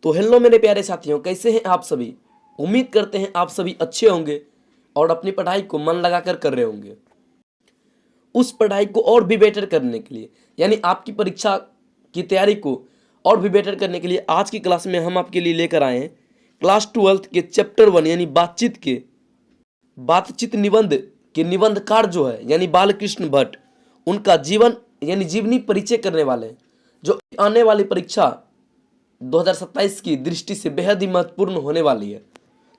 तो हेलो मेरे प्यारे साथियों, कैसे हैं आप सभी। उम्मीद करते हैं आप सभी अच्छे होंगे और अपनी पढ़ाई को मन लगाकर कर रहे होंगे। उस पढ़ाई को और भी बेटर करने के लिए, यानी आपकी परीक्षा की तैयारी को और भी बेटर करने के लिए आज की क्लास में हम आपके लिए लेकर आए हैं क्लास 12th के चैप्टर 1 यानी बातचीत निबंध के निबंधकार जो है यानी बालकृष्ण भट्ट, उनका जीवन यानी जीवनी परिचय करने वाले हैं, जो आने वाली परीक्षा 2027 की दृष्टि से बेहद ही महत्वपूर्ण होने वाली है।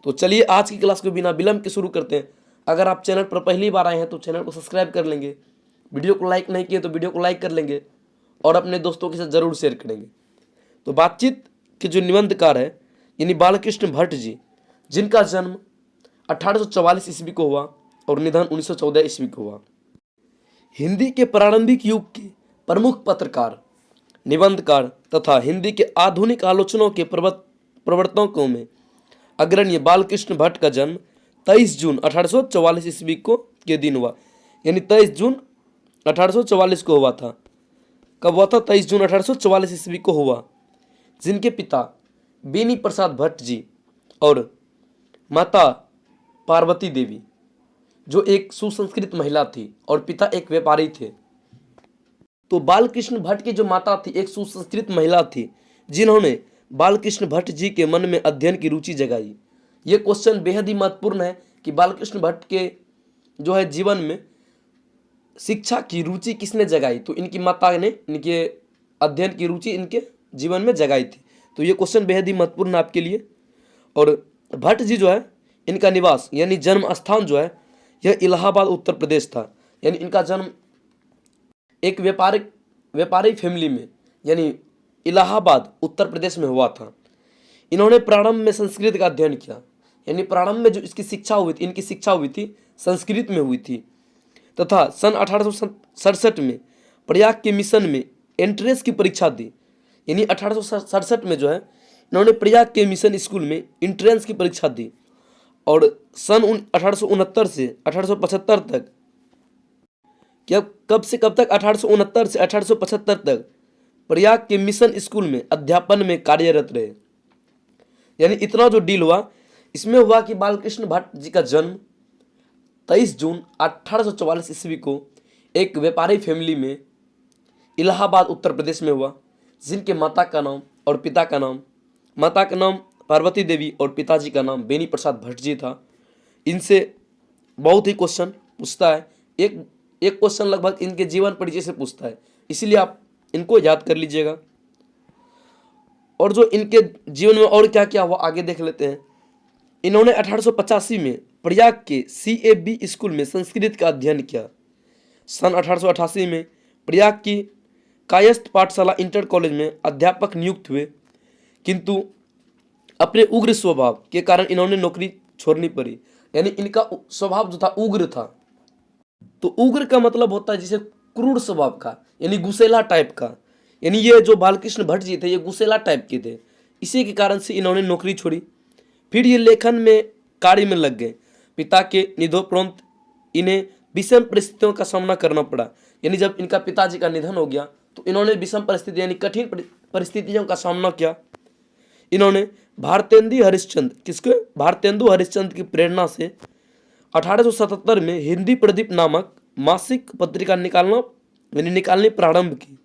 तो चलिए आज की क्लास को बिना विलंब के शुरू करते हैं। अगर आप चैनल पर पहली बार आए हैं तो चैनल को सब्सक्राइब कर लेंगे, वीडियो को लाइक नहीं किए तो वीडियो को लाइक कर लेंगे और अपने दोस्तों के साथ जरूर शेयर करेंगे। तो बातचीत के जो निबंधकार है यानी बालकृष्ण भट्ट जी, जिनका जन्म 1844 ईस्वी को हुआ और निधन 1914 ईस्वी को हुआ, हिंदी के प्रारंभिक युग के प्रमुख पत्रकार, निबंधकार तथा हिंदी के आधुनिक आलोचनाओं के प्रवर्तकों में अग्रणी बालकृष्ण भट्ट का जन्म 23 जून 1844 ईस्वी को के दिन हुआ, यानी 23 जून 1844 को हुआ था। कब हुआ था? 23 जून 1844 ईस्वी को हुआ। जिनके पिता बेनी प्रसाद भट्ट जी और माता पार्वती देवी, जो एक सुसंस्कृत महिला थी और पिता एक व्यापारी थे। तो बालकृष्ण भट्ट की जो माता थी एक सुसंस्कृत महिला थी, जिन्होंने बालकृष्ण भट्ट जी के मन में अध्ययन की रुचि जगाई। ये क्वेश्चन बेहद ही महत्वपूर्ण है कि बालकृष्ण भट्ट के जो है जीवन में शिक्षा की रुचि किसने जगाई, तो इनकी माता ने इनके अध्ययन की रुचि इनके जीवन में जगाई थी। तो ये क्वेश्चन बेहद ही महत्वपूर्ण है आपके लिए। और भट्ट जी जो है, इनका निवास यानी जन्म स्थान जो है यह इलाहाबाद उत्तर प्रदेश था। यानी इनका जन्म एक व्यापारी फैमिली में यानी इलाहाबाद उत्तर प्रदेश में हुआ था। इन्होंने प्रारंभ में संस्कृत का अध्ययन किया, यानी प्रारंभ में जो इसकी शिक्षा हुई थी, इनकी शिक्षा हुई थी संस्कृत में हुई थी, तथा सन 1867 में प्रयाग के मिशन में एंट्रेंस की परीक्षा दी। यानी 1867 में जो है इन्होंने प्रयाग के मिशन स्कूल में एंट्रेंस की परीक्षा दी और सन 1869 से 1875 तक, कब से कब तक? 1869 से 1875 तक प्रयाग के मिशन स्कूल में अध्यापन में कार्यरत रहे। यानी इतना जो डील हुआ, इसमें हुआ कि बालकृष्ण भट्ट जी का जन्म 23 जून 1844 ईस्वी को एक व्यापारी फैमिली में इलाहाबाद उत्तर प्रदेश में हुआ, जिनके माता का नाम और पिता का नाम, माता का नाम पार्वती देवी और पिताजी का नाम बेनी प्रसाद भट्ट जी था। इनसे बहुत ही क्वेश्चन पूछता है, एक क्वेश्चन लगभग इनके जीवन परिचय से पूछता है, इसीलिए आप इनको याद कर लीजिएगा। और जो इनके जीवन में और क्या क्या हुआ आगे देख लेते हैं। इन्होंने 1885 में प्रयाग के CAB स्कूल में संस्कृत का अध्ययन किया। सन 1888 में प्रयाग की कायस्थ पाठशाला इंटर कॉलेज में अध्यापक नियुक्त हुए, किंतु अपने उग्र स्वभाव के कारण इन्होंने नौकरी छोड़नी पड़ी। यानी इनका स्वभाव जो था उग्र था। तो उग्र का मतलब होता है जैसे क्रूर स्वभाव का, यानी गुस्सेला टाइप का। यानी ये जो बालकृष्ण भट्ट जी थे ये गुस्सेला टाइप के थे, इसी के कारण से इन्होंने नौकरी छोड़ी। फिर ये लेखन में कार्य में लग गए। पिता के निधनोपरांत इन्हें विषम परिस्थितियों का सामना करना पड़ा। यानी जब इनका पिताजी का निधन हो गया तो इन्होंने विषम परिस्थिति यानी कठिन परिस्थितियों का सामना किया। इन्होंने भारतेंदु हरिश्चंद्र की प्रेरणा से 1877 में हिंदी प्रदीप नामक मासिक पत्रिका निकालनी प्रारंभ की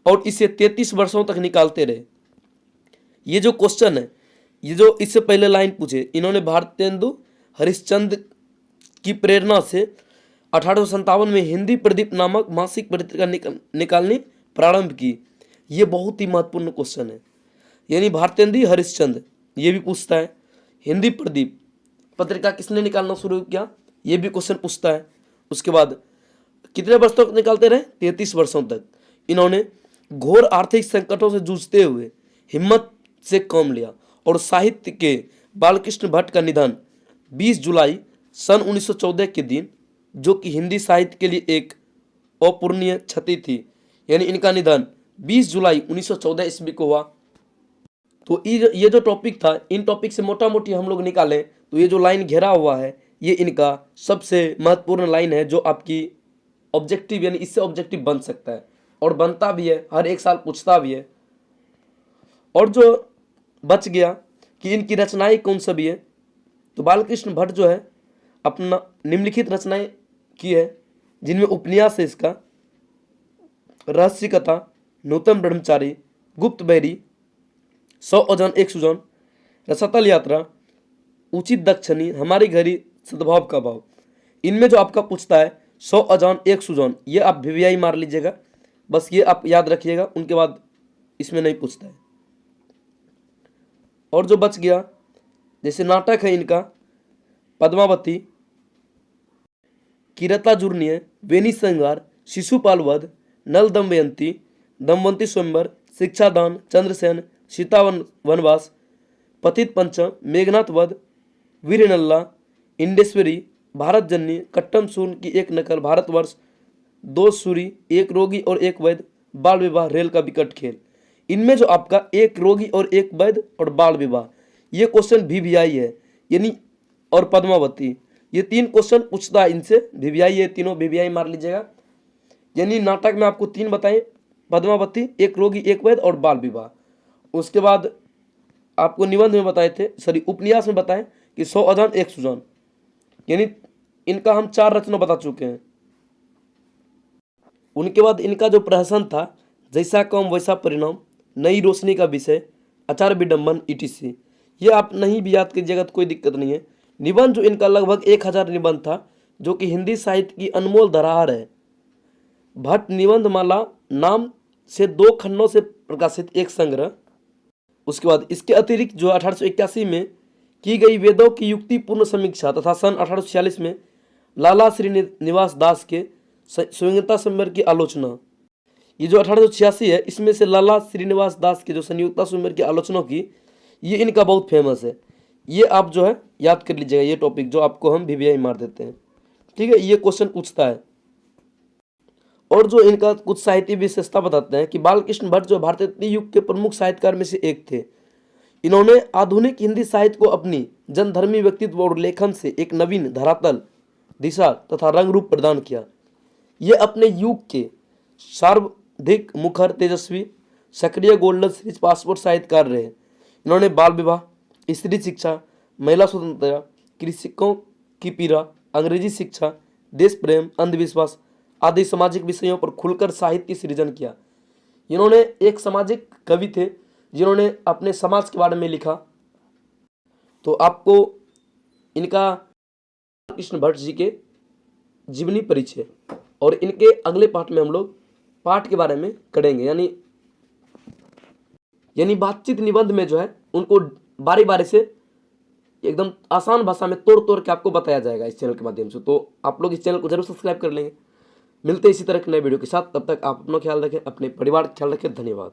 और इसे 33 वर्षों तक निकालते रहे। ये जो क्वेश्चन है, ये जो इससे पहले लाइन पूछे, इन्होंने भारतेंदु हरिश्चंद्र की प्रेरणा से 1857 में हिंदी प्रदीप नामक मासिक पत्रिका निकालनी प्रारंभ की। ये बहुत ही महत्वपूर्ण क्वेश्चन है। यानी भारतेंदु हरिश्चंद्र, ये भी पूछता है। हिंदी प्रदीप पत्रिका किसने निकालना शुरू किया, ये भी क्वेश्चन पूछता है। उसके बाद कितने वर्ष तक निकालते रहे? 33 वर्षों तक। इन्होंने घोर आर्थिक संकटों से जूझते हुए हिम्मत से काम लिया और साहित्य के बालकृष्ण भट्ट का निधन 20 जुलाई सन 1914 के दिन, जो कि हिंदी साहित्य के लिए एक अपूरणीय क्षति थी। यानी इनका निधन 20 जुलाई 1914 ईस्वी को हुआ। तो ये जो टॉपिक था, इन टॉपिक से मोटा मोटी हम लोग निकालें तो ये जो लाइन घेरा हुआ है ये इनका सबसे महत्वपूर्ण लाइन है, जो आपकी ऑब्जेक्टिव यानी इससे ऑब्जेक्टिव बन सकता है और बनता भी है, हर एक साल पूछता भी है। और जो बच गया कि इनकी रचनाएं कौन सा भी है, तो बालकृष्ण भट्ट जो है अपना निम्नलिखित रचनाएं की है, जिनमें उपन्यास है इसका रहस्य कथा, नूतन ब्रह्मचारी, गुप्त बैरी, 100 अजान एक सुजान, रसातल यात्रा, उचित दक्षिणी, हमारी घड़ी, सद्भाव का भाव। इनमें जो आपका पूछता है 100 अजान एक सुजान, ये आप वीवीआई मार लीजिएगा, बस ये आप याद रखिएगा, उनके बाद इसमें नहीं पूछता है। और जो बच गया जैसे नाटक है इनका पद्मावती, किरता जुर्नीय, वेनी संगार, शिशुपाल वध, नल दमयंती, दमवंती स्वयंवर, शिक्षादान, चंद्रसेन, सीता वनवास, पतित पंचम, मेघनाथ वध, वीरनल्ला, इंडेश्वरी, भारत जननी, कट्टम सून की एक नकल, भारतवर्ष, दो सूरी, एक रोगी और एक वैद्य, बाल विवाह, रेल का विकट खेल। इनमें जो आपका एक रोगी और एक वैद्य और बाल विवाह, ये क्वेश्चन वीवीआई है, यानी और पद्मावती, ये 3 क्वेश्चन पूछता है इनसे, वीवीआई ये तीनों वीवीआई मार लीजिएगा। यानी नाटक में आपको 3 बताएं, पद्मावती, एक रोगी, एक वैद्य और बाल विवाह। उसके बाद आपको निबंध में बताए थे, सॉरी उपन्यास में बताएं कि 100 अजान एक सुजान, यानी इनका हम 4 रचना बता चुके हैं। उनके बाद इनका जो प्रहसन था, जैसा काम वैसा परिणाम, नई रोशनी का विषय, आचार विडम्बन, ईटीसी, ये आप नहीं भी याद कीजिएगा तो कोई दिक्कत नहीं है। निबंध जो इनका लगभग 1000 निबंध था, जो कि हिंदी साहित्य की अनमोल धरोहर है। भट्ट निबंध माला नाम से 2 खंडों से प्रकाशित एक संग्रह। उसके बाद इसके अतिरिक्त जो 1881 में की गई वेदों की युक्तिपूर्ण समीक्षा तथा सन 1846 में लाला श्रीनिवास दास के संयुक्ता स्वयंवर की आलोचना, ये जो 1886 है, इसमें से लाला श्रीनिवास दास के जो संयुक्ता स्वयंवर की आलोचना की, ये इनका बहुत फेमस है। ये आप जो है याद कर लीजिएगा, ये टॉपिक जो आपको हम वीवीआई मार देते हैं, ठीक है, ये क्वेश्चन पूछता है। और जो इनका कुछ साहित्य विशेषता बताते हैं कि बालकृष्ण भट्ट जो भारतीय युग के प्रमुख साहित्यकार में से एक थे। इन्होंने आधुनिक हिंदी साहित्य को अपनी जनधर्मी व्यक्तित्व और लेखन से एक नवीन धरातल, दिशा तथा रंग रूप प्रदान किया। ये अपने युग के सर्वाधिक मुखर, तेजस्वी, सक्रिय गोल्डन सीरीज पासपोर्ट साहित्यकार रहे। इन्होंने बाल विवाह, स्त्री शिक्षा, महिला स्वतंत्रता, कृषकों की पीड़ा, अंग्रेजी शिक्षा, देश प्रेम, अंधविश्वास आदि सामाजिक विषयों पर खुलकर साहित्य सृजन किया। इन्होंने एक सामाजिक कवि थे, जिन्होंने अपने समाज के बारे में लिखा। तो आपको इनका कृष्ण भट्ट जी के जीवनी परिचय और इनके अगले पाठ में हम लोग पाठ के बारे में करेंगे, यानी बातचीत निबंध में जो है उनको बारी बारी से एकदम आसान भाषा में तोड़ तोड़ के आपको बताया जाएगा इस चैनल के माध्यम से। तो आप लोग इस चैनल को जरूर सब्सक्राइब कर लेंगे। मिलते हैं इसी तरह के नए वीडियो के साथ, तब तक आप अपना ख्याल रखें, अपने परिवार का ख्याल रखें। धन्यवाद।